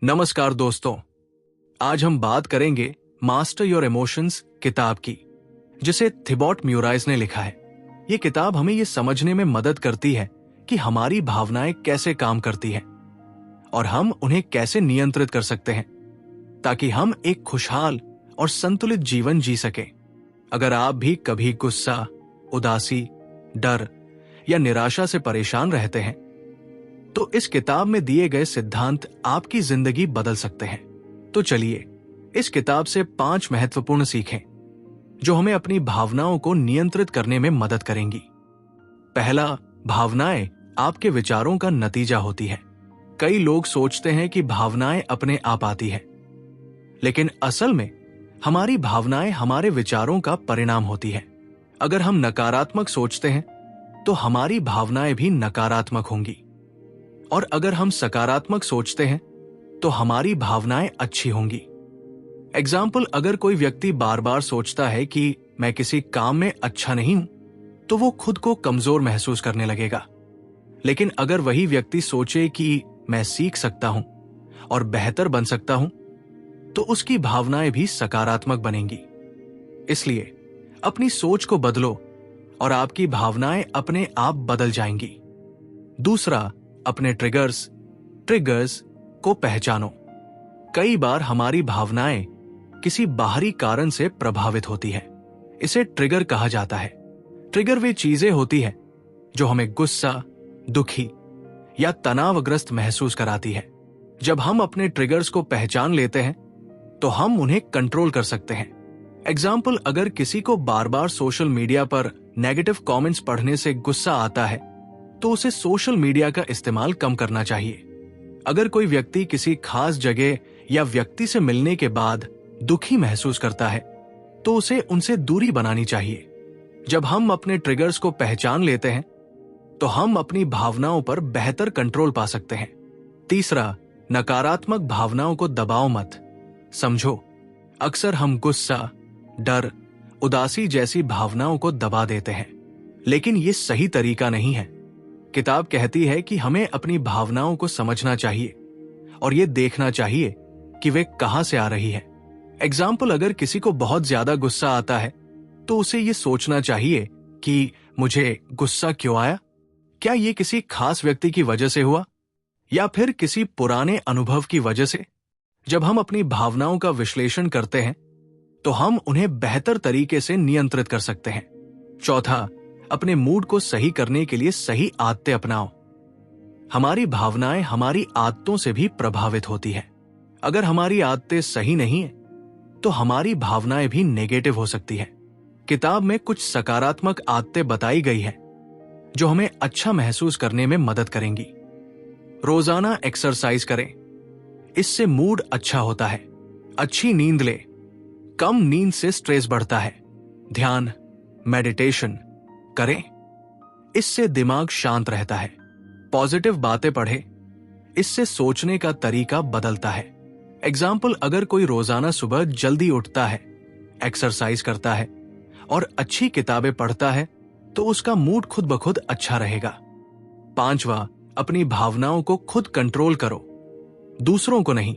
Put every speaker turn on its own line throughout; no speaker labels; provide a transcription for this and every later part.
नमस्कार दोस्तों, आज हम बात करेंगे मास्टर योर इमोशंस किताब की, जिसे थिबॉट म्यूराइज ने लिखा है। ये किताब हमें ये समझने में मदद करती है कि हमारी भावनाएं कैसे काम करती हैं और हम उन्हें कैसे नियंत्रित कर सकते हैं ताकि हम एक खुशहाल और संतुलित जीवन जी सकें। अगर आप भी कभी गुस्सा, उदासी, डर या निराशा से परेशान रहते हैं तो इस किताब में दिए गए सिद्धांत आपकी जिंदगी बदल सकते हैं। तो चलिए इस किताब से 5 महत्वपूर्ण सीखें जो हमें अपनी भावनाओं को नियंत्रित करने में मदद करेंगी। पहला, भावनाएं आपके विचारों का नतीजा होती है। कई लोग सोचते हैं कि भावनाएं अपने आप आती है, लेकिन असल में हमारी भावनाएं हमारे विचारों का परिणाम होती है। अगर हम नकारात्मक सोचते हैं तो हमारी भावनाएं भी नकारात्मक होंगी, और अगर हम सकारात्मक सोचते हैं तो हमारी भावनाएं अच्छी होंगी। एग्जाम्पल, अगर कोई व्यक्ति बार बार सोचता है कि मैं किसी काम में अच्छा नहीं हूं तो वो खुद को कमजोर महसूस करने लगेगा। लेकिन अगर वही व्यक्ति सोचे कि मैं सीख सकता हूं और बेहतर बन सकता हूं तो उसकी भावनाएं भी सकारात्मक बनेंगी। इसलिए अपनी सोच को बदलो और आपकी भावनाएं अपने आप बदल जाएंगी। दूसरा, अपने ट्रिगर्स को पहचानो। कई बार हमारी भावनाएं किसी बाहरी कारण से प्रभावित होती है। इसे ट्रिगर कहा जाता है। ट्रिगर वे चीजें होती है जो हमें गुस्सा, दुखी या तनावग्रस्त महसूस कराती है। जब हम अपने ट्रिगर्स को पहचान लेते हैं तो हम उन्हें कंट्रोल कर सकते हैं। एग्जाम्पल, अगर किसी को बार बार सोशल मीडिया पर नेगेटिव कमेंट्स पढ़ने से गुस्सा आता है तो उसे सोशल मीडिया का इस्तेमाल कम करना चाहिए। अगर कोई व्यक्ति किसी खास जगह या व्यक्ति से मिलने के बाद दुखी महसूस करता है तो उसे उनसे दूरी बनानी चाहिए। जब हम अपने ट्रिगर्स को पहचान लेते हैं तो हम अपनी भावनाओं पर बेहतर कंट्रोल पा सकते हैं। तीसरा, नकारात्मक भावनाओं को दबाओ मत। समझो, अक्सर हम गुस्सा, डर, उदासी जैसी भावनाओं को दबा देते हैं, लेकिन ये सही तरीका नहीं है। किताब कहती है कि हमें अपनी भावनाओं को समझना चाहिए और ये देखना चाहिए कि वे कहां से आ रही है। एग्जाम्पल, अगर किसी को बहुत ज्यादा गुस्सा आता है तो उसे ये सोचना चाहिए कि मुझे गुस्सा क्यों आया। क्या ये किसी खास व्यक्ति की वजह से हुआ या फिर किसी पुराने अनुभव की वजह से? जब हम अपनी भावनाओं का विश्लेषण करते हैं तो हम उन्हें बेहतर तरीके से नियंत्रित कर सकते हैं। चौथा, अपने मूड को सही करने के लिए सही आदतें अपनाओ। हमारी भावनाएं हमारी आदतों से भी प्रभावित होती है। अगर हमारी आदतें सही नहीं है तो हमारी भावनाएं भी नेगेटिव हो सकती है। किताब में कुछ सकारात्मक आदतें बताई गई है जो हमें अच्छा महसूस करने में मदद करेंगी। रोजाना एक्सरसाइज करें, इससे मूड अच्छा होता है। अच्छी नींद ले, कम नींद से स्ट्रेस बढ़ता है। ध्यान, मेडिटेशन करें, इससे दिमाग शांत रहता है। पॉजिटिव बातें पढ़ें, इससे सोचने का तरीका बदलता है। एग्जाम्पल, अगर कोई रोजाना सुबह जल्दी उठता है, एक्सरसाइज करता है और अच्छी किताबें पढ़ता है तो उसका मूड खुद ब खुद अच्छा रहेगा। पांचवा, अपनी भावनाओं को खुद कंट्रोल करो, दूसरों को नहीं।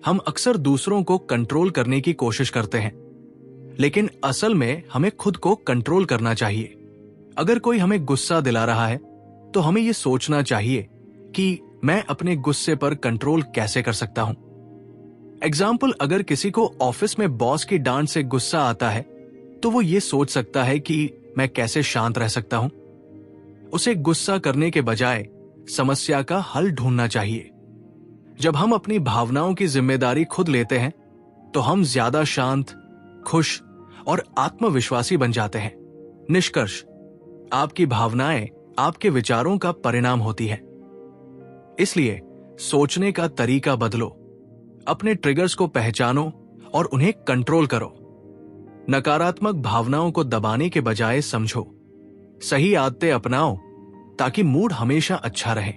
हम अक्सर दूसरों को कंट्रोल करने की कोशिश करते हैं, लेकिन असल में हमें खुद को कंट्रोल करना चाहिए। अगर कोई हमें गुस्सा दिला रहा है तो हमें यह सोचना चाहिए कि मैं अपने गुस्से पर कंट्रोल कैसे कर सकता हूं। एग्जाम्पल, अगर किसी को ऑफिस में बॉस की डांट से गुस्सा आता है तो वो ये सोच सकता है कि मैं कैसे शांत रह सकता हूं। उसे गुस्सा करने के बजाय समस्या का हल ढूंढना चाहिए। जब हम अपनी भावनाओं की जिम्मेदारी खुद लेते हैं तो हम ज्यादा शांत, खुश और आत्मविश्वासी बन जाते हैं। निष्कर्ष, आपकी भावनाएं आपके विचारों का परिणाम होती है। इसलिए सोचने का तरीका बदलो, अपने ट्रिगर्स को पहचानो और उन्हें कंट्रोल करो। नकारात्मक भावनाओं को दबाने के बजाय समझो, सही आदतें अपनाओ ताकि मूड हमेशा अच्छा रहे।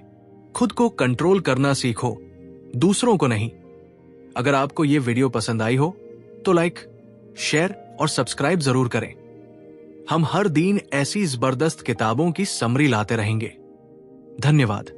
खुद को कंट्रोल करना सीखो, दूसरों को नहीं। अगर आपको यह वीडियो पसंद आई हो तो लाइक, शेयर और सब्सक्राइब जरूर करें। हम हर दिन ऐसी जबरदस्त किताबों की समरी लाते रहेंगे। धन्यवाद।